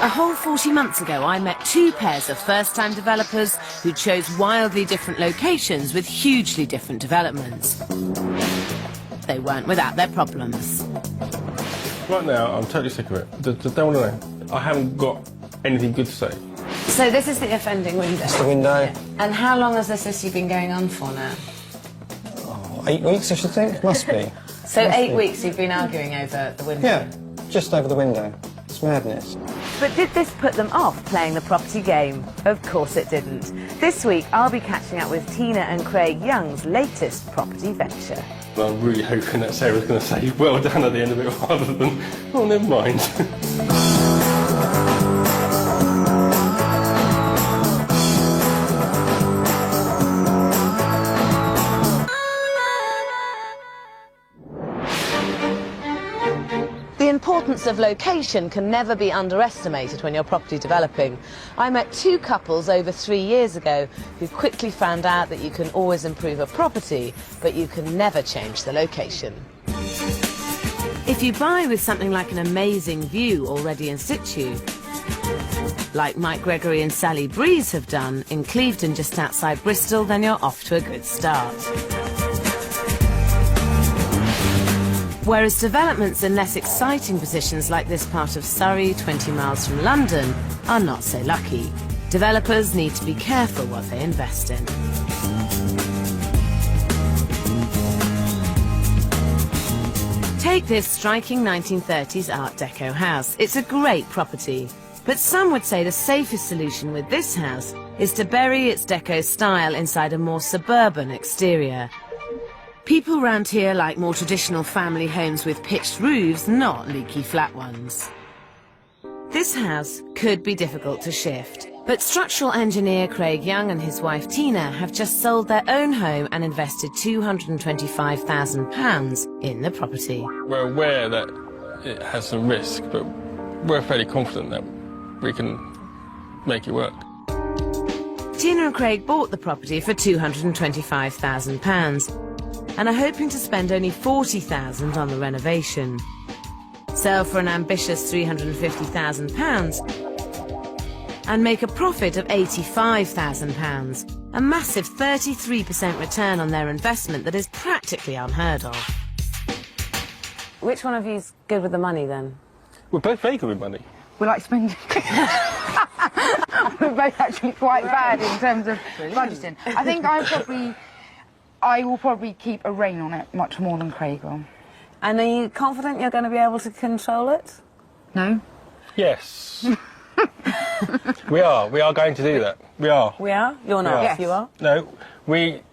A whole 40 months ago, I met two pairs of first-time developers who chose wildly different locations with hugely different developments. They weren't without their problems. Right now, I'm totally sick of it. Don't want to know. I haven't got anything good to say. So this is the offending window? That's the window. Yeah. And how long has this issue been going on for now? Oh, 8 weeks, I should think. Must be. So Must 8 weeks you've been arguing over the window? Yeah, just over the window. It's madness. But did this put them off playing the property game? Of course it didn't. This week, I'll be catching up with Tina and Craig Young's latest property venture. I'm really hoping that Sarah's going to say, well done at the end of it, rather than, oh, never mind. The importance of location can never be underestimated when you're property developing. I met two couples over 3 years ago who quickly found out that you can always improve a property, but you can never change the location. If you buy with something like an amazing view already in situ, like Mike Gregory and Sally Breeze have done in Clevedon just outside Bristol, then you're off to a good start. Whereas developments in less exciting positions like this part of Surrey, 20 miles from London, are not so lucky. Developers need to be careful what they invest in. Take this striking 1930s Art Deco house. It's a great property. But some would say the safest solution with this house is to bury its deco style inside a more suburban exterior. People round here like more traditional family homes with pitched roofs, not leaky flat ones. This house could be difficult to shift, but structural engineer Craig Young and his wife Tina have just sold their own home and invested £225,000 in the property. We're aware that it has some risk, but we're fairly confident that we can make it work. Tina and Craig bought the property for £225,000 and are hoping to spend only £40,000 on the renovation. Sell for an ambitious £350,000 and make a profit of £85,000, a massive 33% return on their investment that is practically unheard of. Which one of you's good with the money then? We're both very good with money. We like spending. We're both actually quite bad in terms of budgeting. I think I will probably keep a rein on it much more than Craig will. And are you confident you're going to be able to control it? No? Yes. We are going to do that. We are. We are? You're not? Yes. You are? No, we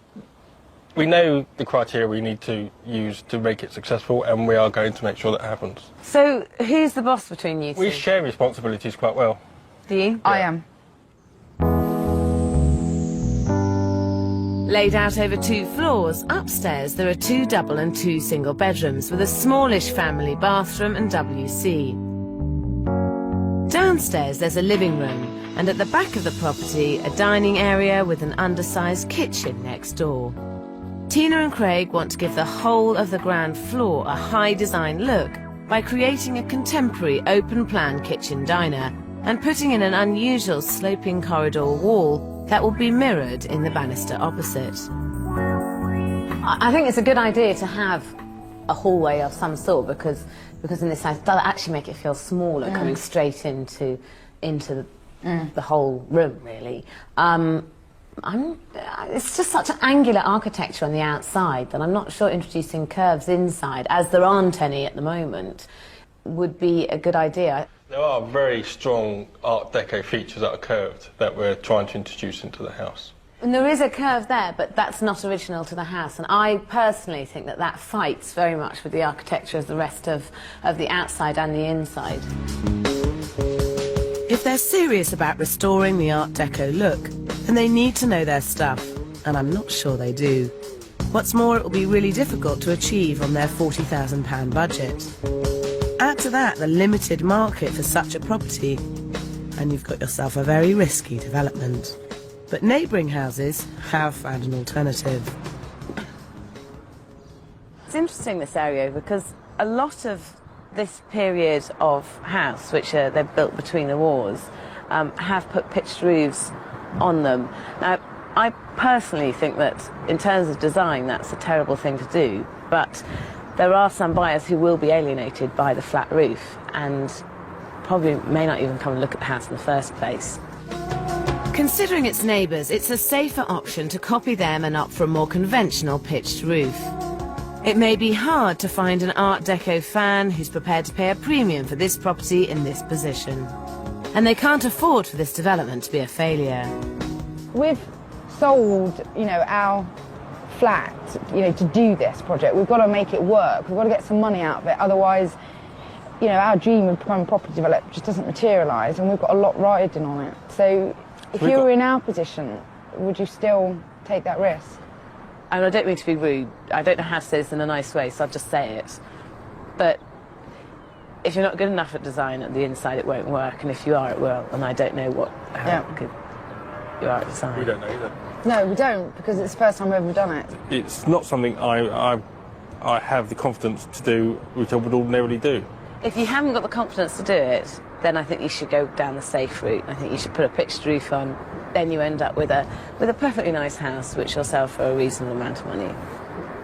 know the criteria we need to use to make it successful, and we are going to make sure that happens. So, who's the boss between you two? We share responsibilities quite well. Do you? I am. Laid out over 2 floors, upstairs there are 2 double and 2 single bedrooms with a smallish family bathroom and WC. Downstairs there's a living room, and at the back of the property a dining area with an undersized kitchen next door. Tina and Craig want to give the whole of the ground floor a high design look by creating a contemporary open-plan kitchen diner and putting in an unusual sloping corridor wall that will be mirrored in the banister opposite. I think it's a good idea to have a hallway of some sort because in this house, that'll actually make it feel smaller, coming straight into the whole room, really. It's just such an angular architecture on the outside that I'm not sure introducing curves inside, as there aren't any at the moment, would be a good idea. There are very strong Art Deco features that are curved that we're trying to introduce into the house. And there is a curve there, but that's not original to the house. And I personally think that that fights very much with the architecture of the rest of the outside and the inside. If they're serious about restoring the Art Deco look, then they need to know their stuff, and I'm not sure they do. What's more, it will be really difficult to achieve on their £40,000 budget. Add to that the limited market for such a property, and you've got yourself a very risky development. But neighbouring houses have found an alternative. It's interesting, this area, because a lot of this period of house, which they've built between the wars, have put pitched roofs on them. Now, I personally think that in terms of design, that's a terrible thing to do, but there are some buyers who will be alienated by the flat roof and probably may not even come and look at the house in the first place. Considering its neighbours, it's a safer option to copy them and opt for a more conventional pitched roof. It may be hard to find an Art Deco fan who's prepared to pay a premium for this property in this position. And they can't afford for this development to be a failure. We've sold, our flat, to do this project. We've got to make it work. We've got to get some money out of it. Otherwise, our dream of becoming a property developer just doesn't materialise, and we've got a lot riding on it. So if you were in our position, would you still take that risk? And I don't mean to be rude. I don't know how to say this in a nice way, so I'll just say it. But if you're not good enough at design at the inside, it won't work, and if you are, it will. And I don't know how good you are at design. We don't know either. No, we don't, because it's the first time we've ever done it. It's not something I have the confidence to do, which I would ordinarily do. If you haven't got the confidence to do it, then I think you should go down the safe route. I think you should put a pitched roof on. Then you end up with a perfectly nice house, which will sell for a reasonable amount of money.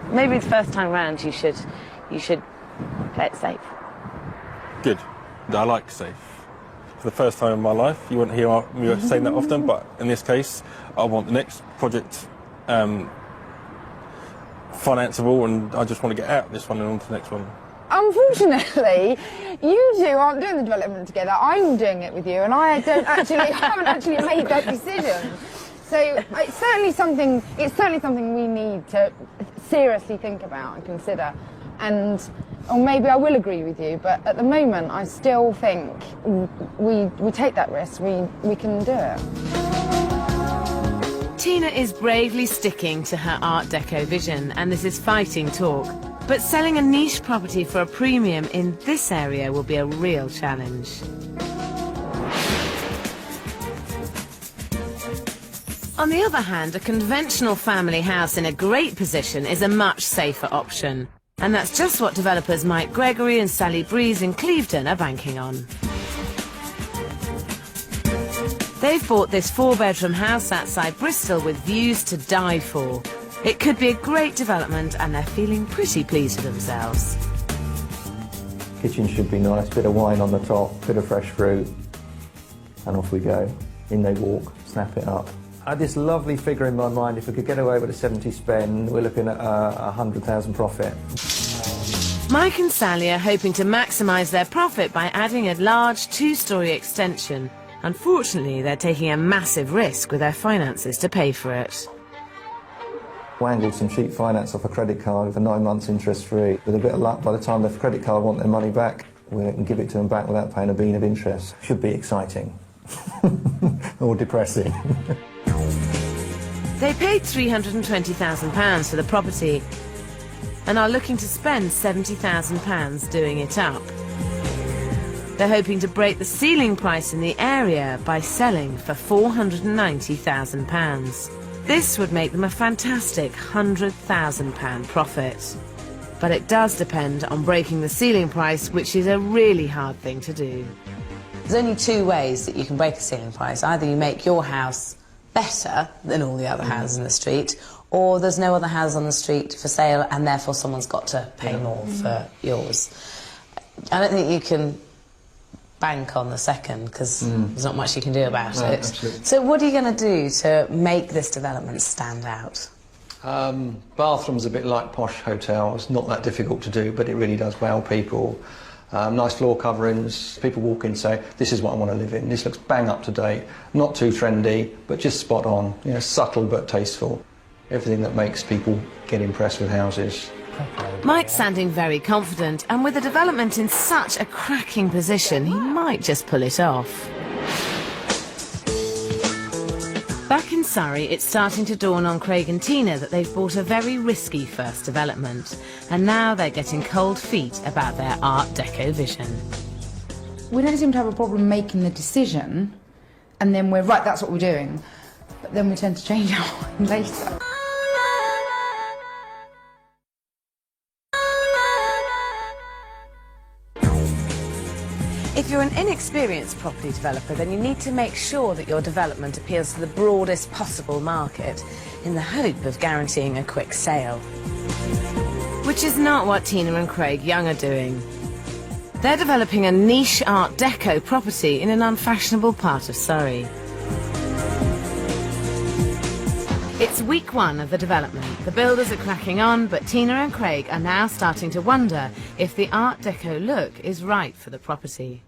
Maybe the first time round you should play it safe. Good. I like safe. For the first time in my life, you won't hear me saying that often, but in this case, I want the next project financeable, and I just want to get out of this one and on to the next one. Unfortunately, you two aren't doing the development together. I'm doing it with you, and I haven't actually made that decision. So it's certainly something we need to seriously think about and consider. Or maybe I will agree with you, but at the moment, I still think we take that risk. We can do it. Tina is bravely sticking to her Art Deco vision, and this is fighting talk. But selling a niche property for a premium in this area will be a real challenge. On the other hand, a conventional family house in a great position is a much safer option. And that's just what developers Mike Gregory and Sally Breeze in Clevedon are banking on. They've bought this 4-bedroom house outside Bristol with views to die for. It could be a great development, and they're feeling pretty pleased with themselves. Kitchen should be nice, bit of wine on the top, bit of fresh fruit, and off we go. In they walk, snap it up. I had this lovely figure in my mind: if we could get away with a 70 spend, we're looking at 100,000 profit. Mike and Sally are hoping to maximise their profit by adding a large 2-storey extension. Unfortunately, they're taking a massive risk with their finances to pay for it. Wangled some cheap finance off a credit card with a 9 months interest free. With a bit of luck, by the time the credit card want their money back, we can give it to them back without paying a bean of interest. Should be exciting. Or depressing. They paid £320,000 for the property and are looking to spend £70,000 doing it up. They're hoping to break the ceiling price in the area by selling for £490,000. This would make them a fantastic £100,000 profit. But it does depend on breaking the ceiling price, which is a really hard thing to do. There's only 2 ways that you can break a ceiling price. Either you make your house better than all the other houses in the street, or there's no other house on the street for sale and therefore someone's got to pay more for yours. I don't think you can bank on the second, because there's not much you can do about it. Absolutely. So what are you going to do to make this development stand out? Bathrooms a bit like posh hotels, not that difficult to do, but it really does wow people. Nice floor coverings, people walk in and say, this is what I want to live in, this looks bang up to date, not too trendy, but just spot on, subtle but tasteful. Everything that makes people get impressed with houses. Mike's sounding very confident, and with the development in such a cracking position, he might just pull it off. Back in Surrey, it's starting to dawn on Craig and Tina that they've bought a very risky first development, and now they're getting cold feet about their Art Deco vision. We don't seem to have a problem making the decision, and then we're right, that's what we're doing. But then we tend to change our mind later. an inexperienced property developer, then you need to make sure that your development appeals to the broadest possible market in the hope of guaranteeing a quick sale. Which is not what Tina and Craig Young are doing. They're developing a niche Art Deco property in an unfashionable part of Surrey. It's week 1 of the development. The builders are cracking on, but Tina and Craig are now starting to wonder if the Art Deco look is right for the property.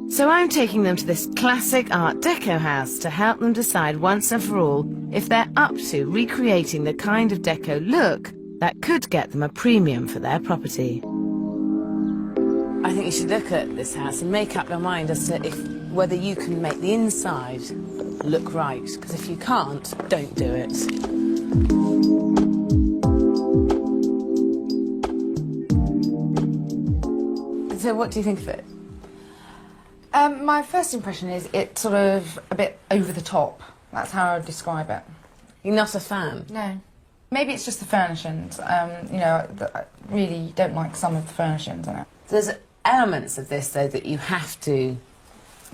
So I'm taking them to this classic Art Deco house to help them decide once and for all if they're up to recreating the kind of deco look that could get them a premium for their property. I think you should look at this house and make up your mind as to whether you can make the inside look right, because if you can't, don't do it. So what do you think of it? My first impression is it's sort of a bit over the top. That's how I would describe it. You're not a fan? No. Maybe it's just the furnishings. You know, I really don't like some of the furnishings in it. There's elements of this, though, that you have to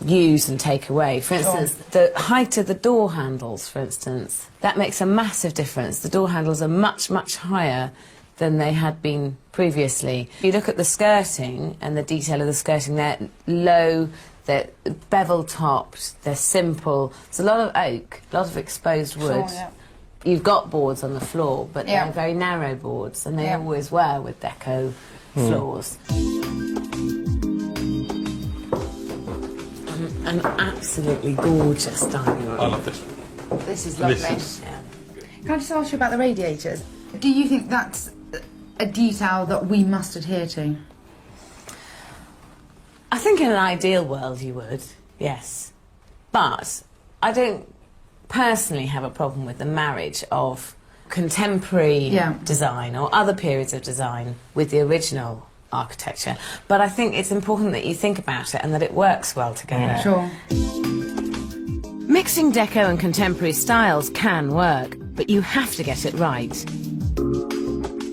use and take away. For instance, the height of the door handles, for instance, that makes a massive difference. The door handles are much, much higher than they had been previously. If you look at the skirting and the detail of the skirting, they're low, they're bevel-topped, they're simple. There's a lot of oak, a lot of exposed wood. Sure, yeah. You've got boards on the floor, but they're very narrow boards, and they always were with deco floors. An absolutely gorgeous dining room. I love this. This is lovely. Can I just ask you about the radiators? Do you think that's a detail that we must adhere to? I think in an ideal world you would, yes. But I don't personally have a problem with the marriage of contemporary design or other periods of design with the original architecture. But I think it's important that you think about it and that it works well together. Sure. Mixing deco and contemporary styles can work, but you have to get it right.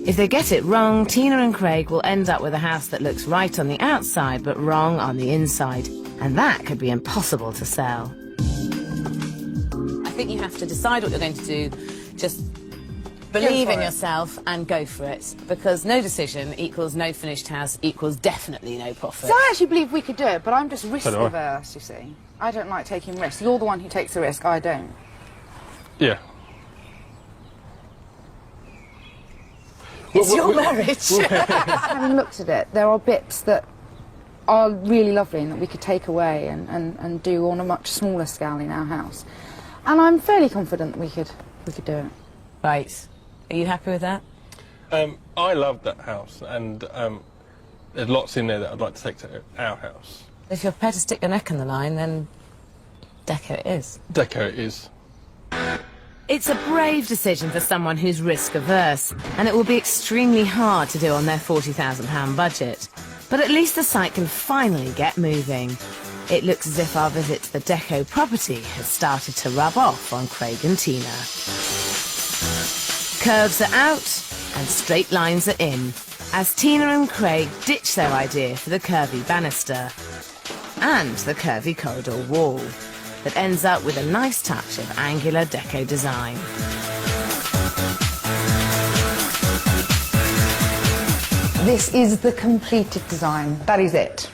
If they get it wrong, Tina and Craig will end up with a house that looks right on the outside but wrong on the inside, and that could be impossible to sell. I think you have to decide what you're going to do. Just believe in yourself and go for it, because no decision equals no finished house equals definitely no profit. So I actually believe we could do it, but I'm just risk averse, you see. I don't like taking risks. You're the one who takes the risk, I don't. Yeah. It's your marriage. Having looked at it, there are bits that are really lovely and that we could take away and do on a much smaller scale in our house. And I'm fairly confident that we could do it. Right. Are you happy with that? I love that house, and there's lots in there that I'd like to take to our house. If you're prepared to stick your neck in the line, then deco it is. Deco it is. It's a brave decision for someone who's risk-averse, and it will be extremely hard to do on their £40,000 budget. But at least the site can finally get moving. It looks as if our visit to the Deco property has started to rub off on Craig and Tina. Curves are out and straight lines are in, as Tina and Craig ditch their idea for the curvy banister and the curvy corridor wall that ends up with a nice touch of angular deco design. This is the completed design. That is it.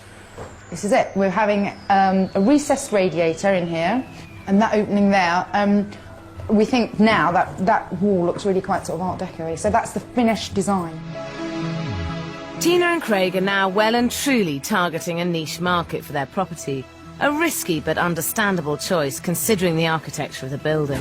This is it. We're having a recessed radiator in here, and that opening there. We think now that wall looks really quite sort of Art Deco-y, so that's the finished design. Tina and Craig are now well and truly targeting a niche market for their property. A risky but understandable choice considering the architecture of the building.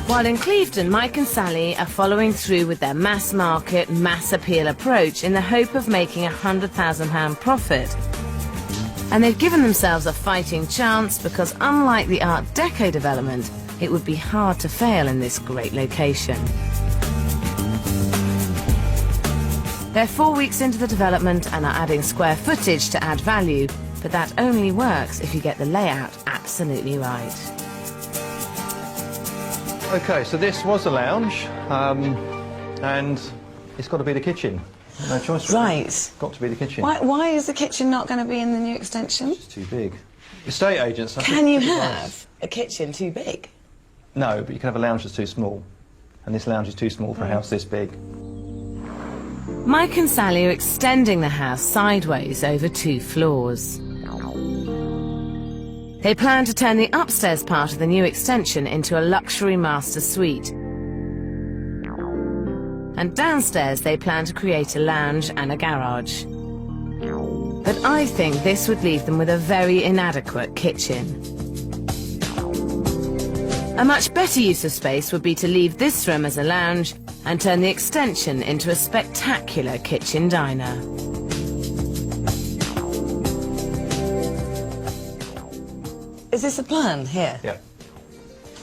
While in Clevedon, Mike and Sally are following through with their mass market, mass appeal approach in the hope of making a £100,000 profit. And they've given themselves a fighting chance because, unlike the Art Deco development, it would be hard to fail in this great location. They're 4 weeks into the development and are adding square footage to add value, but that only works if you get the layout absolutely right. Okay, so this was a lounge. and it's got to be the kitchen. No choice. Really. Right. It's got to be the kitchen. Why is the kitchen not going to be in the new extension? It's too big. Estate agents... Can you have a kitchen too big? No, but you can have a lounge that's too small. And this lounge is too small for a house this big. Mike and Sally are extending the house sideways over 2 floors. They plan to turn the upstairs part of the new extension into a luxury master suite. And downstairs they plan to create a lounge and a garage. But I think this would leave them with a very inadequate kitchen. A much better use of space would be to leave this room as a lounge and turn the extension into a spectacular kitchen diner. Is this a plan here? Yeah.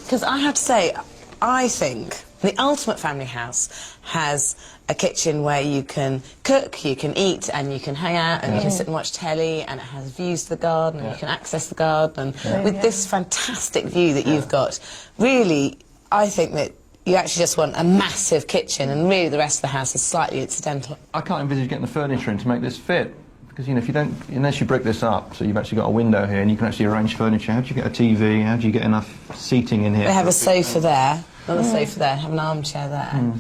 Because I have to say, I think the ultimate family house has a kitchen where you can cook, you can eat, and you can hang out, and you can sit and watch telly, and it has views to the garden, and you can access the garden. And with this fantastic view that you've got, really, I think that you actually just want a massive kitchen, and really the rest of the house is slightly incidental. I can't envisage getting the furniture in to make this fit. Because, you know, if you don't, unless you brick this up, so you've actually got a window here and you can actually arrange furniture, how do you get a TV? How do you get enough seating in here? They have a sofa there, not a sofa there, have an armchair there.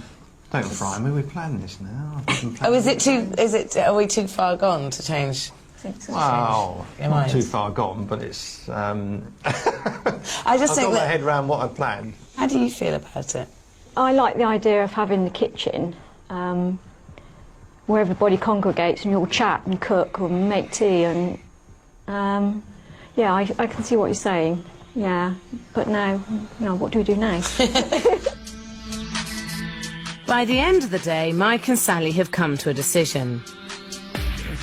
Don't fry me, we're planning this now. Oh, are we too far gone to change? Wow, Your not mind. too far gone, but it's... I just I've think got my that... head around what I planned. How do you feel about it? I like the idea of having the kitchen where everybody congregates and you all chat and cook or make tea and yeah, I can see what you're saying. Yeah, but now, what do we do now? By the end of the day, Mike and Sally have come to a decision.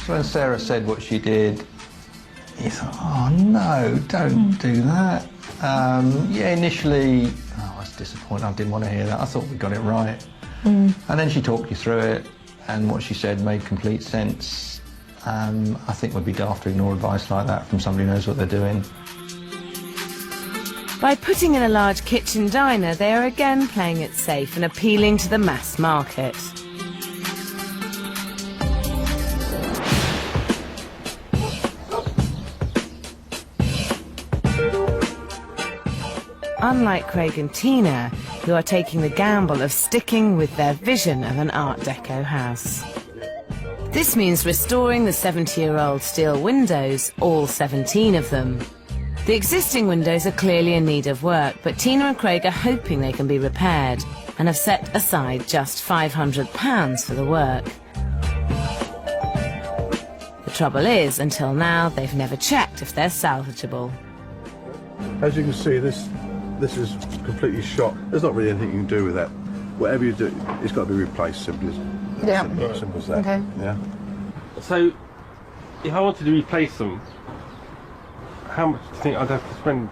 So when Sarah said what she did, he thought, oh no, don't do that. Yeah, initially, I was disappointed, I didn't want to hear that. I thought we got it right. And then she talked you through it, and what she said made complete sense. I think we'd be daft to ignore advice like that from somebody who knows what they're doing. By putting in a large kitchen diner, they are again playing it safe and appealing to the mass market. Unlike Craig and Tina, who are taking the gamble of sticking with their vision of an Art Deco house. This means restoring the 70-year-old steel windows, all 17 of them. The existing windows are clearly in need of work, but Tina and Craig are hoping they can be repaired and have set aside just £500 for the work. The trouble is, until now, they've never checked if they're salvageable. As you can see, this is completely shot. There's not really anything you can do with that. Whatever you do, it's got to be replaced. Simple as simple as that. Okay. Yeah. So, if I wanted to replace them, how much do you think I'd have to spend?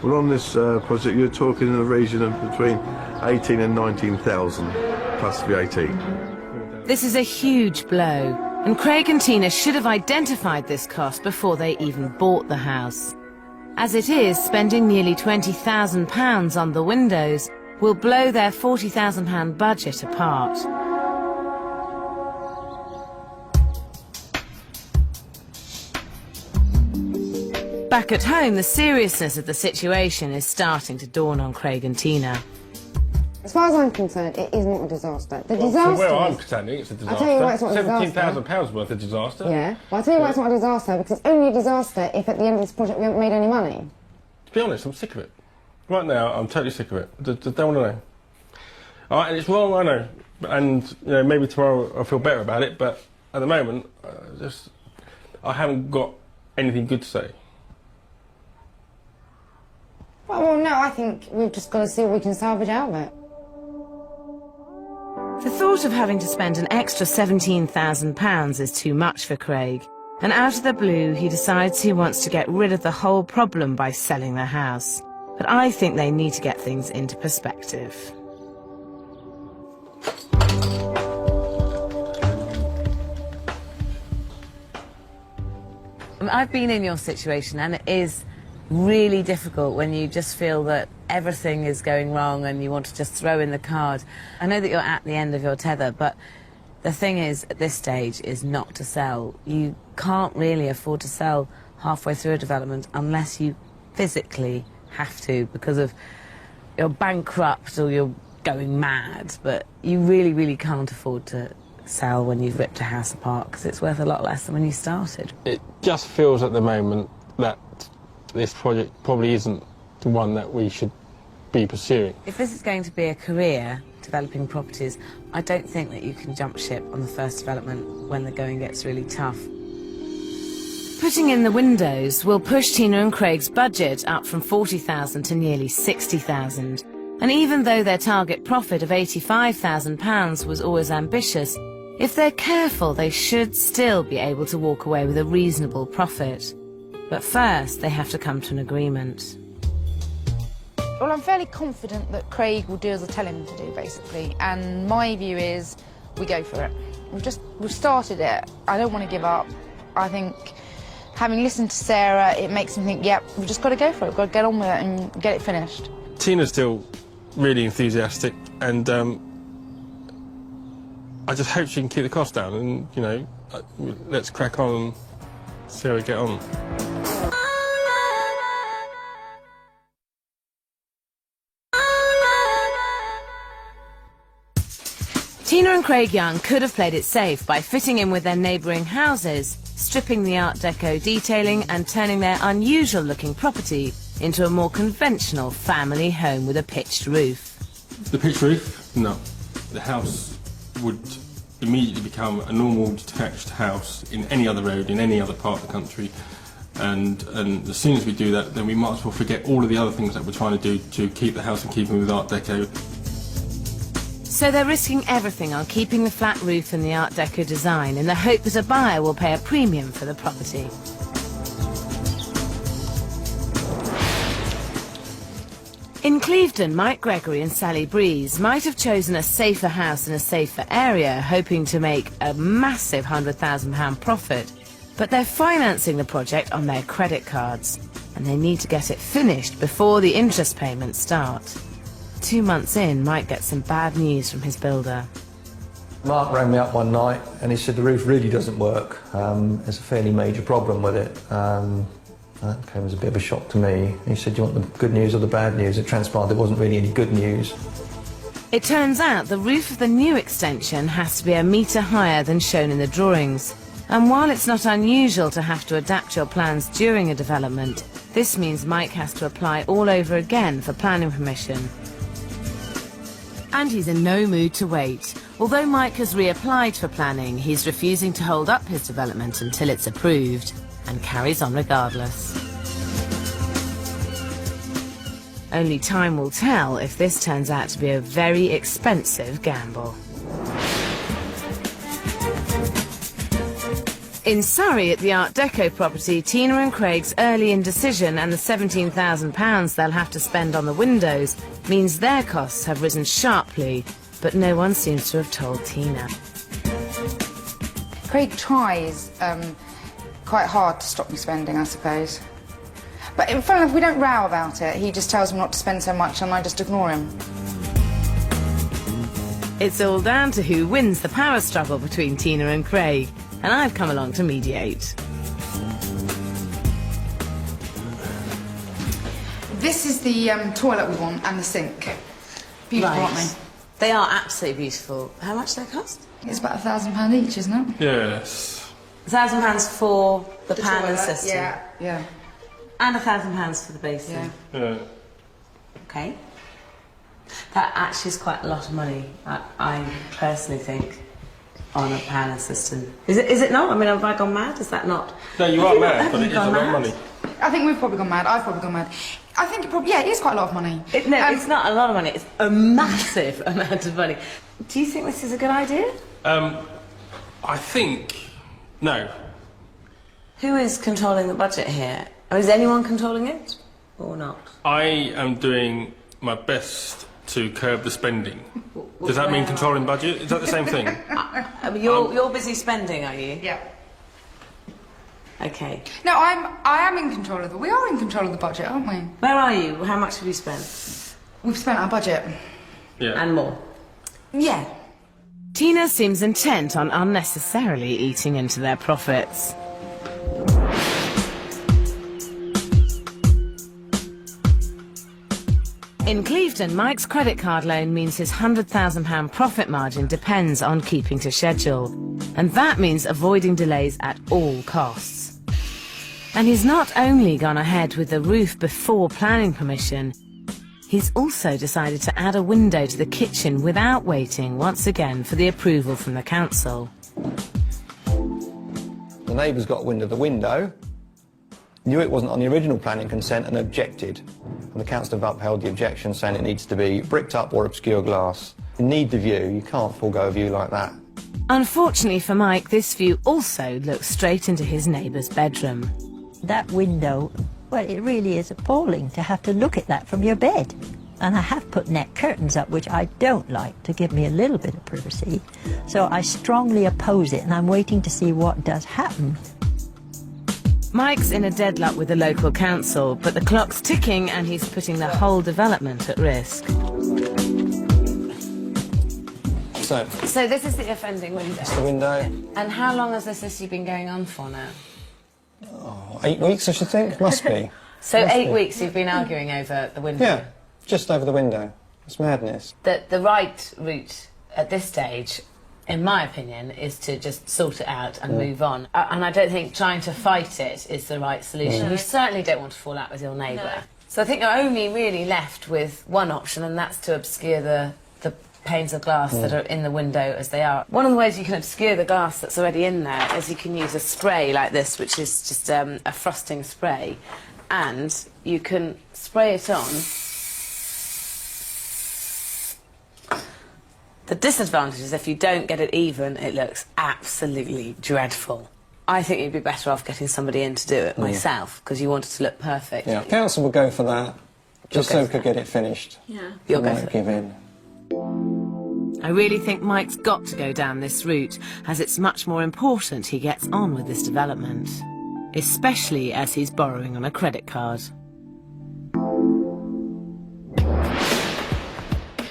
Well, on this project, you're talking in the region of between 18 and 19,000 plus VAT. This is a huge blow, and Craig and Tina should have identified this cost before they even bought the house. As it is, spending nearly £20,000 on the windows will blow their £40,000 budget apart. Back at home, the seriousness of the situation is starting to dawn on Craig and Tina. As far as I'm concerned, it isn't a disaster. The disaster. From where I'm is- standing, it's a disaster. I'll tell you why it's not a disaster. £17,000 worth of disaster. Yeah. Well, I'll tell you why it's not a disaster, because it's only a disaster if at the end of this project we haven't made any money. To be honest, I'm sick of it. Right now, I'm totally sick of it. Just don't want to know. All right, and it's wrong, I know. And maybe tomorrow I'll feel better about it, but at the moment, I haven't got anything good to say. Well, no, I think we've just got to see what we can salvage out of it. The thought of having to spend an extra £17,000 is too much for Craig, and out of the blue he decides he wants to get rid of the whole problem by selling the house. But I think they need to get things into perspective. I've been in your situation, and it is really difficult when you just feel that everything is going wrong and you want to just throw in the card. I know that you're at the end of your tether, but the thing is, at this stage, is not to sell. You can't really afford to sell halfway through a development unless you physically have to, because of you're bankrupt or you're going mad, but you really, really can't afford to sell when you've ripped a house apart, because it's worth a lot less than when you started. It just feels at the moment that this project probably isn't the one that we should be pursuing. If this is going to be a career, developing properties, I don't think that you can jump ship on the first development when the going gets really tough. Putting in the windows will push Tina and Craig's budget up from £40,000 to nearly £60,000. And even though their target profit of £85,000 was always ambitious, if they're careful, they should still be able to walk away with a reasonable profit. But first, they have to come to an agreement. Well, I'm fairly confident that Craig will do as I tell him to do, basically. And my view is, we go for it. We've started it. I don't want to give up. I think, having listened to Sarah, it makes me think, yep, we've just got to go for it. We've got to get on with it and get it finished. Tina's still really enthusiastic, and I just hope she can keep the cost down, and, you know, let's crack on and see how we get on. Tina and Craig Young could have played it safe by fitting in with their neighbouring houses, stripping the Art Deco detailing and turning their unusual-looking property into a more conventional family home with a pitched roof. The pitched roof? No. The house would immediately become a normal detached house in any other road, in any other part of the country. And as soon as we do that, then we might as well forget all of the other things that we're trying to do to keep the house in keeping with Art Deco. So they're risking everything on keeping the flat roof and the Art Deco design in the hope that a buyer will pay a premium for the property. In Clevedon, Mike Gregory and Sally Breeze might have chosen a safer house in a safer area, hoping to make a massive £100,000 profit. But they're financing the project on their credit cards, and they need to get it finished before the interest payments start. 2 months in, Mike gets some bad news from his builder. Mark rang me up one night and he said the roof really doesn't work. There's a fairly major problem with it. That came as a bit of a shock to me. He said, do you want the good news or the bad news? It transpired there wasn't really any good news. It turns out the roof of the new extension has to be a metre higher than shown in the drawings. And while it's not unusual to have to adapt your plans during a development, this means Mike has to apply all over again for planning permission. And he's in no mood to wait. Although Mike has reapplied for planning, he's refusing to hold up his development until it's approved, and carries on regardless. Only time will tell if this turns out to be a very expensive gamble. In Surrey, at the Art Deco property, Tina and Craig's early indecision and the £17,000 they'll have to spend on the windows means their costs have risen sharply, but no one seems to have told Tina. Craig tries quite hard to stop me spending, I suppose. But in fact, if we don't row about it, he just tells me not to spend so much and I just ignore him. It's all down to who wins the power struggle between Tina and Craig, and I've come along to mediate. This is the toilet we want and the sink. Beautiful, aren't they? They are absolutely beautiful. How much do they cost? It's about £1,000 each, isn't it? Yes. £1,000 for the pan and toilet, system. Yeah. And £1,000 for the basin. Yeah. Okay. That actually is quite a lot of money, I personally think, on a pan and system. Is it not? I mean, have I gone mad? Is that not? No, you are mad, but it is a lot of money. I think we've probably gone mad. I've probably gone mad. I think it is quite a lot of money. It's not a lot of money. It's a massive amount of money. Do you think this is a good idea? I think... no. Who is controlling the budget here? Or is anyone controlling it? Or not? I am doing my best to curb the spending. Does that mean controlling budget? Is that the same thing? You're busy spending, are you? Yeah. Okay. No, I am in control of it. We are in control of the budget, aren't we? Where are you? How much have you spent? We've spent our budget. Yeah. And more. Yeah. Tina seems intent on unnecessarily eating into their profits. In Clevedon, Mike's credit card loan means his £100,000 profit margin depends on keeping to schedule. And that means avoiding delays at all costs. And he's not only gone ahead with the roof before planning permission, he's also decided to add a window to the kitchen without waiting once again for the approval from the council. The neighbours got wind of the window, knew it wasn't on the original planning consent and objected. And the council have upheld the objection, saying it needs to be bricked up or obscure glass. You need the view, you can't forego a view like that. Unfortunately for Mike, this view also looks straight into his neighbour's bedroom. That window, well, it really is appalling to have to look at that from your bed. And I have put net curtains up, which I don't like, to give me a little bit of privacy. So I strongly oppose it, and I'm waiting to see what does happen. Mike's in a deadlock with the local council, but the clock's ticking and he's putting the whole development at risk. So this is the offending window. that's the window. And how long has this issue been going on for now? 8 weeks, I should think. Must be. So Must 8 be. weeks you've been arguing over the window? Yeah, just over the window. It's madness. The right route at this stage, in my opinion, is to just sort it out and move on. And I don't think trying to fight it is the right solution. You certainly don't want to fall out with your neighbour. No. So I think you're only really left with one option, and that's to obscure the panes of glass that are in the window as they are. One of the ways you can obscure the glass that's already in there is you can use a spray like this, which is just a frosting spray, and you can spray it on. The disadvantage is if you don't get it even, it looks absolutely dreadful. I think you'd be better off getting somebody in to do it myself, because you want it to look perfect. Yeah, council would go for that, just so we could get it finished. Yeah. You'll go for it. Give in. I really think Mike's got to go down this route, as it's much more important he gets on with this development, especially as he's borrowing on a credit card.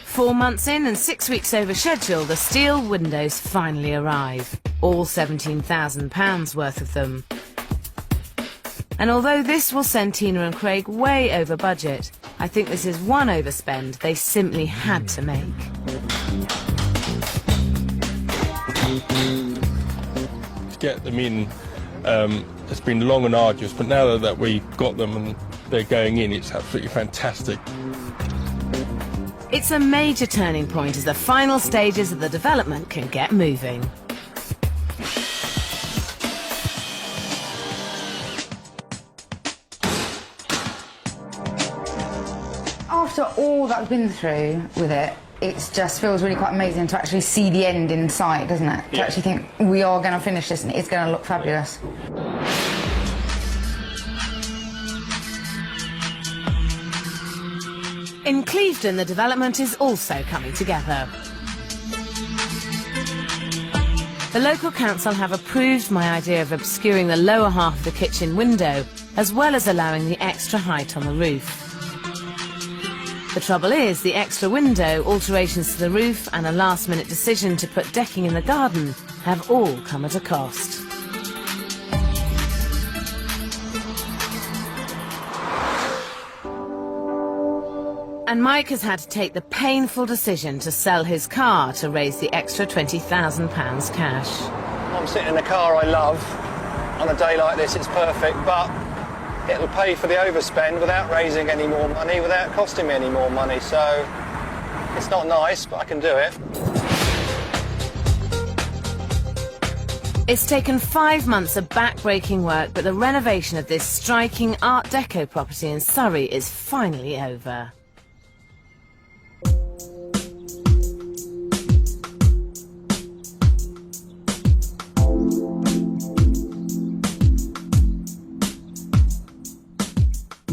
4 months in and 6 weeks over schedule, the steel windows finally arrive, all £17,000 worth of them. And although this will send Tina and Craig way over budget, I think this is one overspend they simply had to make. To get them in, it's been long and arduous, but now that we've got them and they're going in, it's absolutely fantastic. It's a major turning point as the final stages of the development can get moving. After all that we've been through with it, it just feels really quite amazing to actually see the end in sight, doesn't it? To actually think we are going to finish this and it's going to look fabulous. In Clevedon, the development is also coming together. The local council have approved my idea of obscuring the lower half of the kitchen window, as well as allowing the extra height on the roof. The trouble is, the extra window, alterations to the roof, and a last-minute decision to put decking in the garden have all come at a cost. And Mike has had to take the painful decision to sell his car to raise the extra £20,000 cash. I'm sitting in a car I love. On a day like this, it's perfect, but it'll pay for the overspend without raising any more money, without costing me any more money. So it's not nice, but I can do it. It's taken 5 months of back-breaking work, but the renovation of this striking Art Deco property in Surrey is finally over.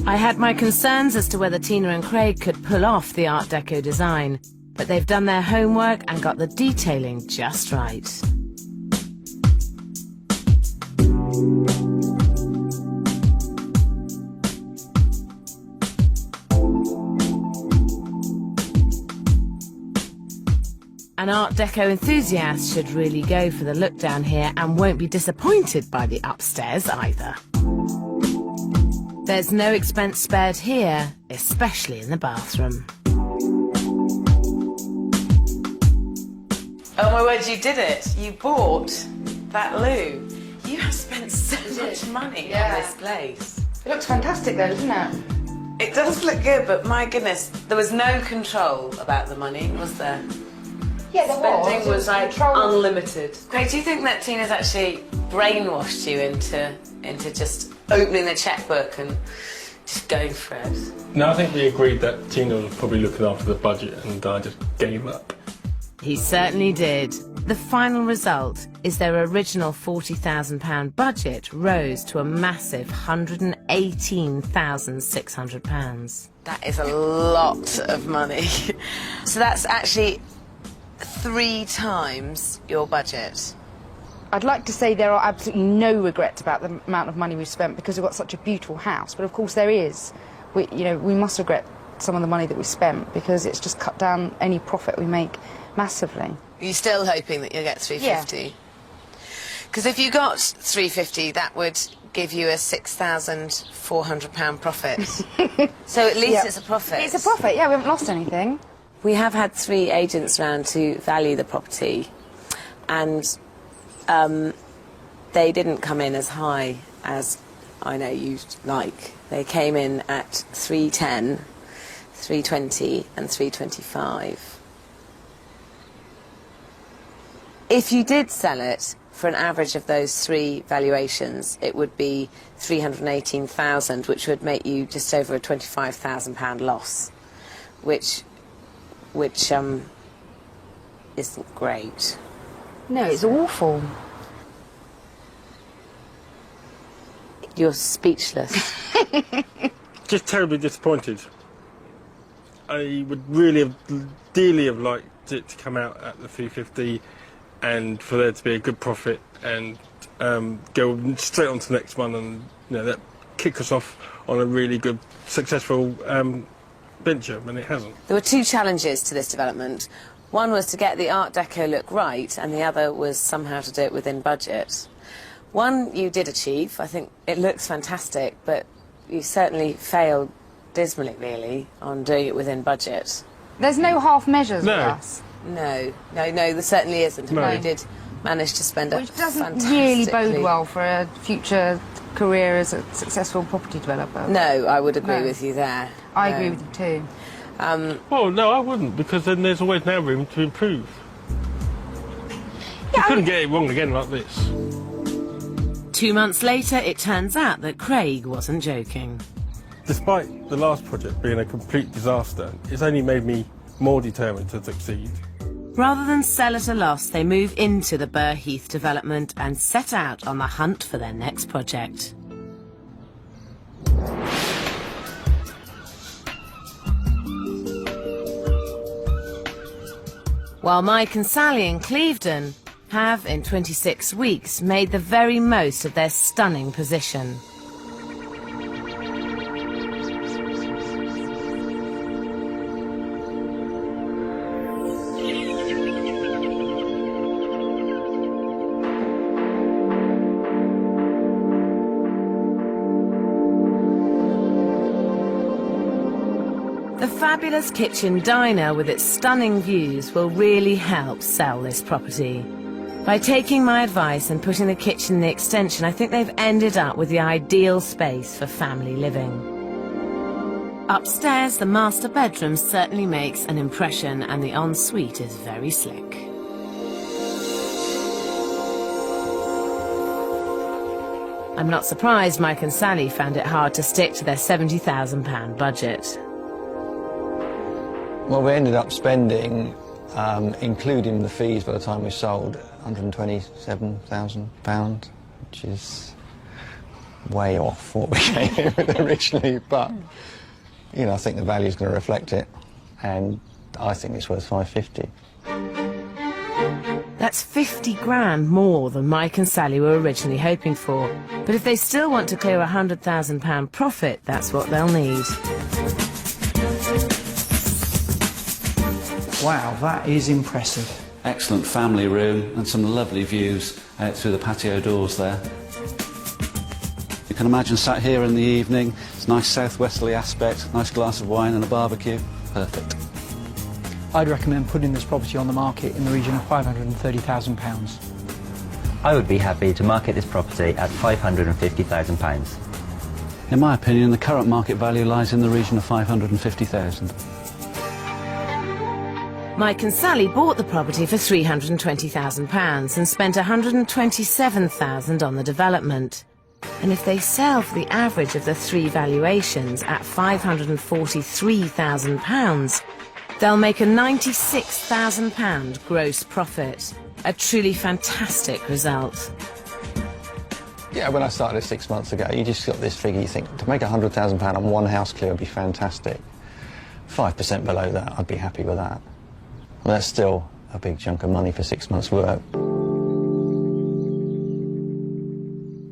I had my concerns as to whether Tina and Craig could pull off the Art Deco design, but they've done their homework and got the detailing just right. An Art Deco enthusiast should really go for the look down here and won't be disappointed by the upstairs either. There's no expense spared here, especially in the bathroom. Oh my word, you did it. You bought that loo. You have spent so much money on this place. It looks fantastic though, doesn't it? It does look good, but my goodness, there was no control about the money, was there? Yeah, there Spending was like control. unlimited. Craig, do you think that Tina's actually brainwashed you into just opening the checkbook and just going for it? No, I think we agreed that Tina was probably looking after the budget and I just gave up. He certainly did. The final result is their original £40,000 budget rose to a massive £118,600. That is a lot of money. So that's actually 3 times your budget. I'd like to say there are absolutely no regrets about the amount of money we've spent because we've got such a beautiful house, but of course there is. We must regret some of the money that we spent because it's just cut down any profit we make massively. Are you still hoping that you'll get 350? Because if you got 350, that would give you a £6,400 profit. So at least it's a profit. It's a profit, yeah, we haven't lost anything. We have had 3 agents round to value the property, and they didn't come in as high as I know you'd like. They came in at 310, 320 and 325. If you did sell it for an average of those 3 valuations, it would be 318,000, which would make you just over a £25,000 loss, which isn't great. No, it's awful. You're speechless. Just terribly disappointed. I would really dearly have liked it to come out at the 350 and for there to be a good profit and go straight on to the next one and that kick us off on a really good, successful venture, and it hasn't. There were 2 challenges to this development. One was to get the Art Deco look right, and the other was somehow to do it within budget. One you did achieve. I think it looks fantastic, but you certainly failed dismally, really, on doing it within budget. There's no half measures with us. No, there certainly isn't. No. You did manage to spend Which doesn't fantastically. really bode well for a future career as a successful property developer. No, I would agree No. with you there. I No. agree with you too. Well, no, I wouldn't, because then there's always now room to improve. You couldn't get it wrong again like this. 2 months later, it turns out that Craig wasn't joking. Despite the last project being a complete disaster, it's only made me more determined to succeed. Rather than sell at a loss, they move into the Burr Heath development and set out on the hunt for their next project. While Mike and Sally in Clevedon have, in 26 weeks, made the very most of their stunning position. The fabulous kitchen diner with its stunning views will really help sell this property. By taking my advice and putting the kitchen in the extension, I think they've ended up with the ideal space for family living. Upstairs, the master bedroom certainly makes an impression, and the ensuite is very slick. I'm not surprised Mike and Sally found it hard to stick to their £70,000 budget. Well, we ended up spending, including the fees by the time we sold, £127,000, which is way off what we came in with originally, but I think the value's going to reflect it, and I think it's worth $550. That's 50 grand more than Mike and Sally were originally hoping for. But if they still want to clear a £100,000 profit, that's what they'll need. Wow, that is impressive. excellent family room and some lovely views out through the patio doors there. You can imagine sat here in the evening, it's a nice southwesterly aspect, nice glass of wine and a barbecue. Perfect. I'd recommend putting this property on the market in the region of £530,000. I would be happy to market this property at £550,000. In my opinion, the current market value lies in the region of £550,000. Mike and Sally bought the property for £320,000 and spent £127,000 on the development. And if they sell for the average of the three valuations at £543,000, they'll make a £96,000 gross profit. A truly fantastic result. Yeah, when I started 6 months ago, you just got this figure, you think, to make £100,000 on one house clear would be fantastic. 5% below that, I'd be happy with that. Well, that's still a big chunk of money for 6 months' work.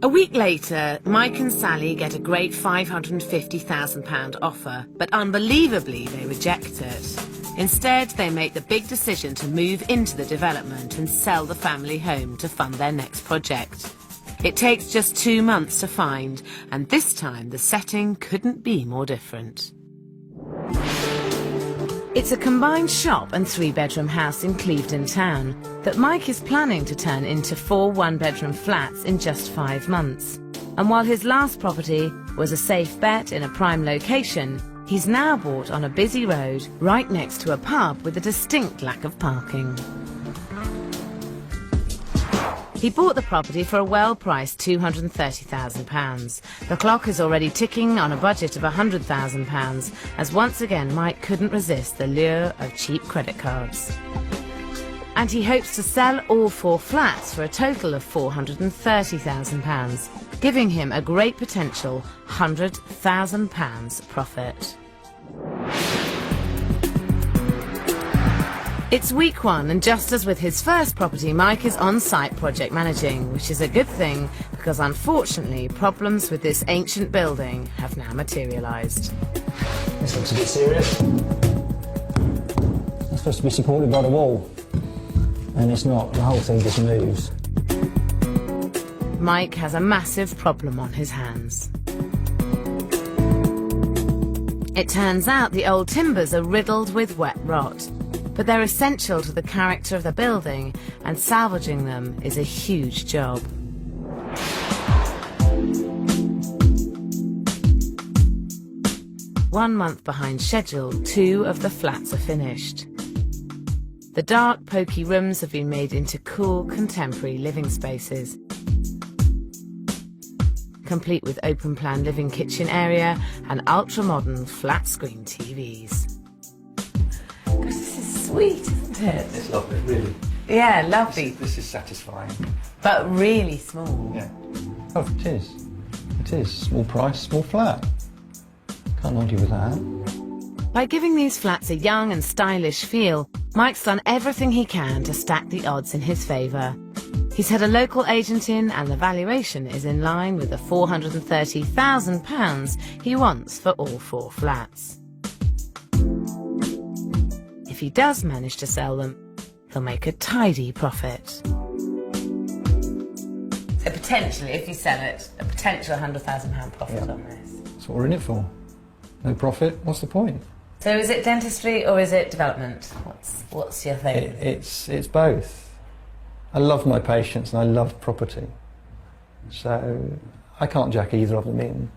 A week later, Mike and Sally get a great £550,000 offer, but unbelievably they reject it. Instead, they make the big decision to move into the development and sell the family home to fund their next project. It takes just 2 months to find, and this time the setting couldn't be more different. It's a combined shop and 3-bedroom house in Clevedon town that Mike is planning to turn into 4 one-bedroom flats in just 5 months. And while his last property was a safe bet in a prime location, he's now bought on a busy road right next to a pub with a distinct lack of parking. He bought the property for a well-priced £230,000. The clock is already ticking on a budget of £100,000, as once again Mike couldn't resist the lure of cheap credit cards. And he hopes to sell all 4 flats for a total of £430,000, giving him a great potential £100,000 profit. It's week 1, and just as with his first property, Mike is on-site project managing, which is a good thing because unfortunately problems with this ancient building have now materialised. This looks a bit serious. It's supposed to be supported by the wall, and it's not. The whole thing just moves. Mike has a massive problem on his hands. It turns out the old timbers are riddled with wet rot, but they're essential to the character of the building, and salvaging them is a huge job. One month behind schedule, 2 of the flats are finished. The dark, poky rooms have been made into cool, contemporary living spaces, complete with open-plan living kitchen area and ultra-modern flat-screen TVs. This is sweet, isn't it? It's lovely, really. Yeah, lovely. This is satisfying. But really small. Yeah. Oh, it is. It is. Small price, small flat. Can't argue with that. By giving these flats a young and stylish feel, Mike's done everything he can to stack the odds in his favour. He's had a local agent in, and the valuation is in line with the £430,000 he wants for all 4 flats. If he does manage to sell them, he'll make a tidy profit. So potentially, if you sell it, a potential £100,000 profit on this. That's what we're in it for. No profit, what's the point? So is it dentistry or is it development? What's your thing? It's both. I love my patients and I love property. So I can't jack either of them in.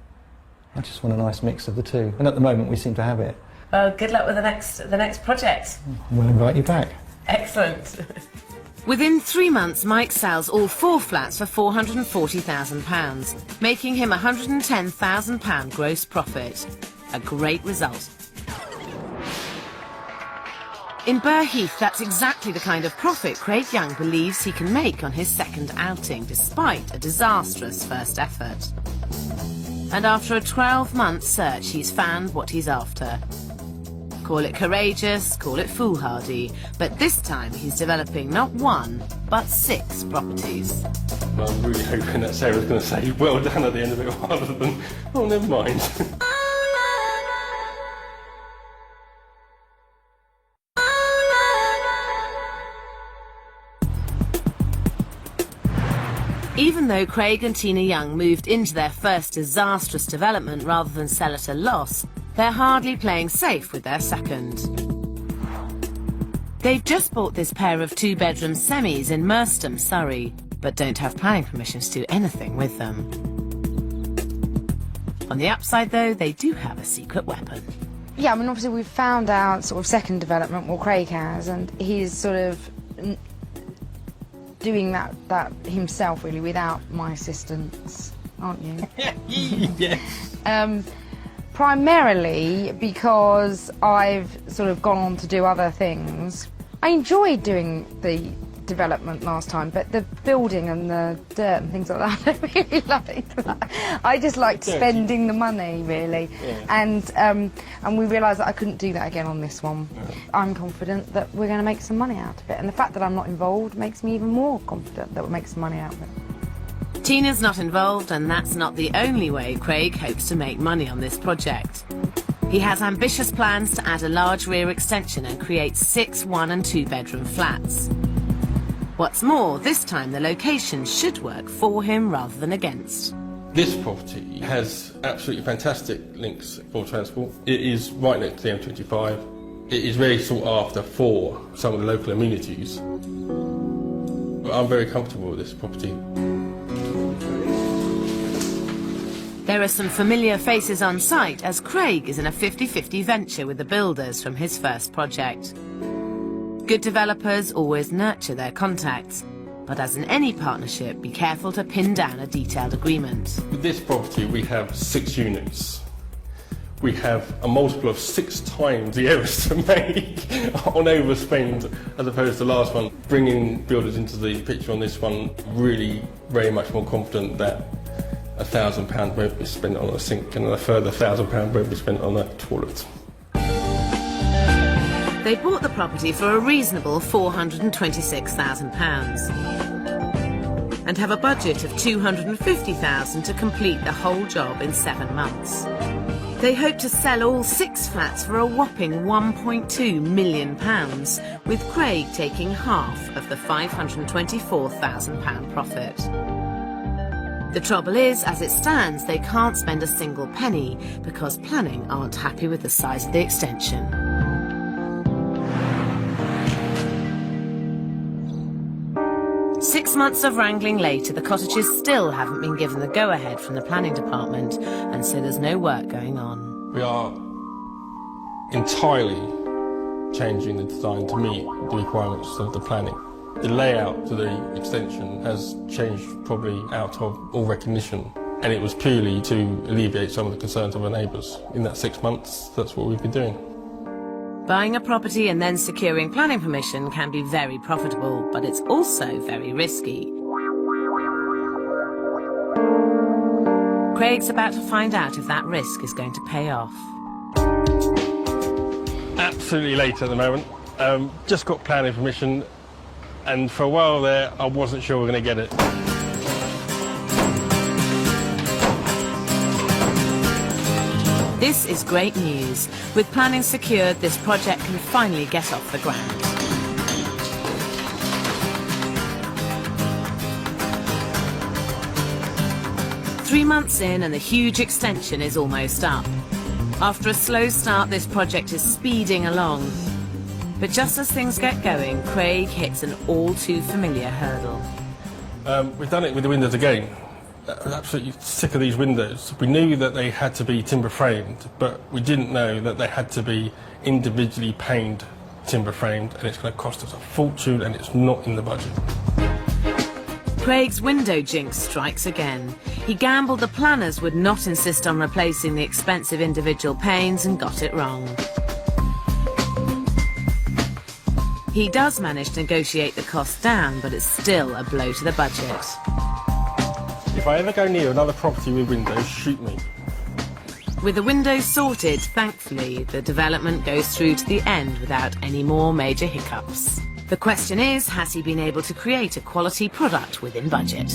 I just want a nice mix of the two. And at the moment we seem to have it. Well, good luck with the next project. We'll invite you back. Excellent. Within 3 months, Mike sells all 4 flats for £440,000, making him £110,000 gross profit. A great result. In Burr Heath, that's exactly the kind of profit Craig Young believes he can make on his second outing, despite a disastrous first effort. And after a 12-month search, he's found what he's after. Call it courageous, call it foolhardy, but this time he's developing not 1, but 6 properties. Well, I'm really hoping that Sarah's going to say well done at the end of it rather than, oh, never mind. Even though Craig and Tina Young moved into their first disastrous development rather than sell at a loss, they're hardly playing safe with their second. They've just bought this pair of 2-bedroom semis in Merstham, Surrey, but don't have planning permission to do anything with them. On the upside, though, they do have a secret weapon. Yeah, I mean, obviously we've found our sort of second development, well, Craig has, and he's sort of doing that himself, really, without my assistance, aren't you? Yes. Primarily because I've sort of gone on to do other things. I enjoyed doing the development last time, but the building and the dirt and things like that, I don't really like that. I just liked spending the money, really. Yeah. And we realised that I couldn't do that again on this one. Yeah. I'm confident that we're going to make some money out of it, and the fact that I'm not involved makes me even more confident that we'll make some money out of it. Tina's not involved, and that's not the only way Craig hopes to make money on this project. He has ambitious plans to add a large rear extension and create 6 1- and 2-bedroom flats. What's more, this time the location should work for him rather than against. This property has absolutely fantastic links for transport. It is right next to the M25. It is very sought after for some of the local amenities. But I'm very comfortable with this property. There are some familiar faces on site as Craig is in a 50-50 venture with the builders from his first project. Good developers always nurture their contacts, but as in any partnership, be careful to pin down a detailed agreement. With this property, we have 6 units. We have a multiple of 6 times the errors to make on overspend as opposed to the last one. Bringing builders into the picture on this one, really very much more confident that £1,000 won't be spent on a sink and a further £1,000 won't be spent on a toilet. They bought the property for a reasonable £426,000 and have a budget of £250,000 to complete the whole job in 7 months. They hope to sell all 6 flats for a whopping £1.2 million, with Craig taking half of the £524,000 profit. The trouble is, as it stands, they can't spend a single penny because planning aren't happy with the size of the extension. Six months of wrangling later, the cottages still haven't been given the go-ahead from the planning department, and so there's no work going on. We are entirely changing the design to meet the requirements of the planning. The layout to the extension has changed probably out of all recognition, and it was purely to alleviate some of the concerns of our neighbours. In that 6 months, that's what we've been doing. Buying a property and then securing planning permission can be very profitable, but it's also very risky. Craig's about to find out if that risk is going to pay off. Absolutely late at the moment. Just got planning permission, and for a while there, I wasn't sure we were going to get it. This is great news. With planning secured, this project can finally get off the ground. Three months in and the huge extension is almost up. After a slow start, this project is speeding along. But just as things get going, Craig hits an all-too-familiar hurdle. We've done it with the windows again. I'm absolutely sick of these windows. We knew that they had to be timber framed, but we didn't know that they had to be individually paned timber framed, and it's going to cost us a fortune, and it's not in the budget. Craig's window jinx strikes again. He gambled the planners would not insist on replacing the expensive individual panes and got it wrong. He does manage to negotiate the cost down, but it's still a blow to the budget. If I ever go near another property with windows, shoot me. With the windows sorted, thankfully, the development goes through to the end without any more major hiccups. The question is, has he been able to create a quality product within budget?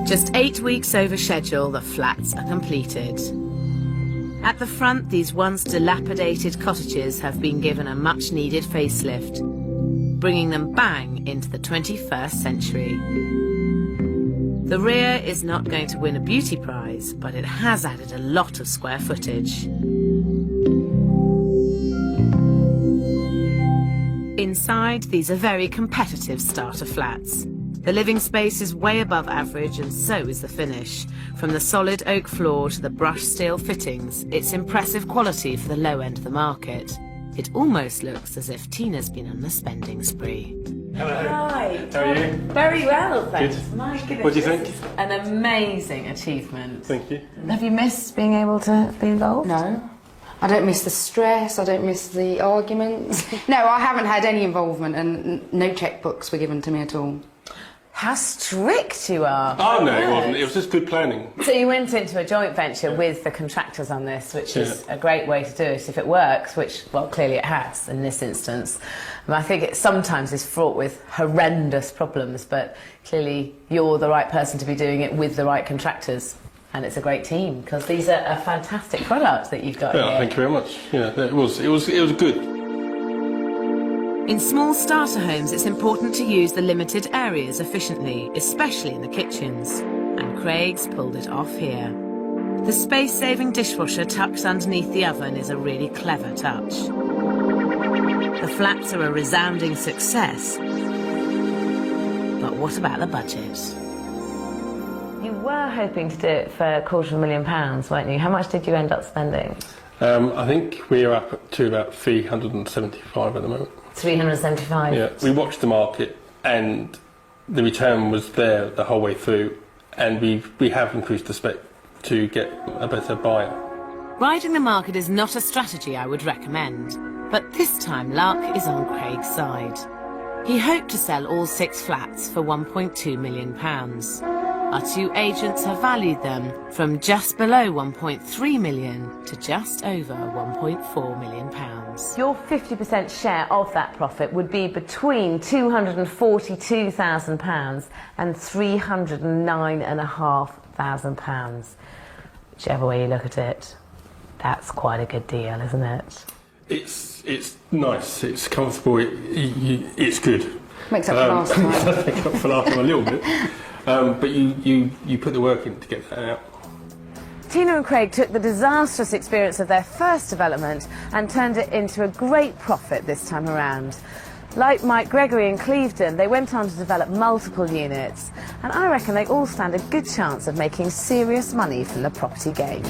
Just 8 weeks over schedule, the flats are completed. At the front, these once dilapidated cottages have been given a much-needed facelift, bringing them bang into the 21st century. The rear is not going to win a beauty prize, but it has added a lot of square footage. Inside, these are very competitive starter flats. The living space is way above average, and so is the finish. From the solid oak floor to the brushed steel fittings, it's impressive quality for the low end of the market. It almost looks as if Tina's been on a spending spree. Hello. Hi. How are you? Very well, thanks. Good. My goodness. What do you think? This is an amazing achievement. Thank you. Have you missed being able to be involved? No. I don't miss the stress, I don't miss the arguments. No, I haven't had any involvement and no checkbooks were given to me at all. How strict you are. Oh, no, it wasn't. It was just good planning. So you went into a joint venture with the contractors on this, which is a great way to do it if it works, which, well, clearly it has in this instance. And I think it sometimes is fraught with horrendous problems, but clearly you're the right person to be doing it with the right contractors. And it's a great team, because these are a fantastic product that you've got here. Thank you very much. Yeah, it was good. In small starter homes, it's important to use the limited areas efficiently, especially in the kitchens. And Craig's pulled it off here. The space-saving dishwasher tucked underneath the oven is a really clever touch. The flats are a resounding success. But what about the budget? You were hoping to do it for £250,000, weren't you? How much did you end up spending? I think we're up to about 375 at the moment. 375? Yeah, we watched the market and the return was there the whole way through, and we have increased the spec to get a better buyer. Riding the market is not a strategy I would recommend, but this time luck is on Craig's side. He hoped to sell all 6 flats for £1.2 million. Our 2 agents have valued them from just below 1.3 million to just over 1.4 million pounds. Your 50% share of that profit would be between £242,000 and £309,500. Whichever way you look at it, that's quite a good deal, isn't it? It's nice, it's comfortable, it's good. Makes up for last time. It does make up for last time a little bit. But you put the work in to get that out. Tina and Craig took the disastrous experience of their first development and turned it into a great profit this time around. Like Mike Gregory in Clevedon, they went on to develop multiple units, and I reckon they all stand a good chance of making serious money from the property game.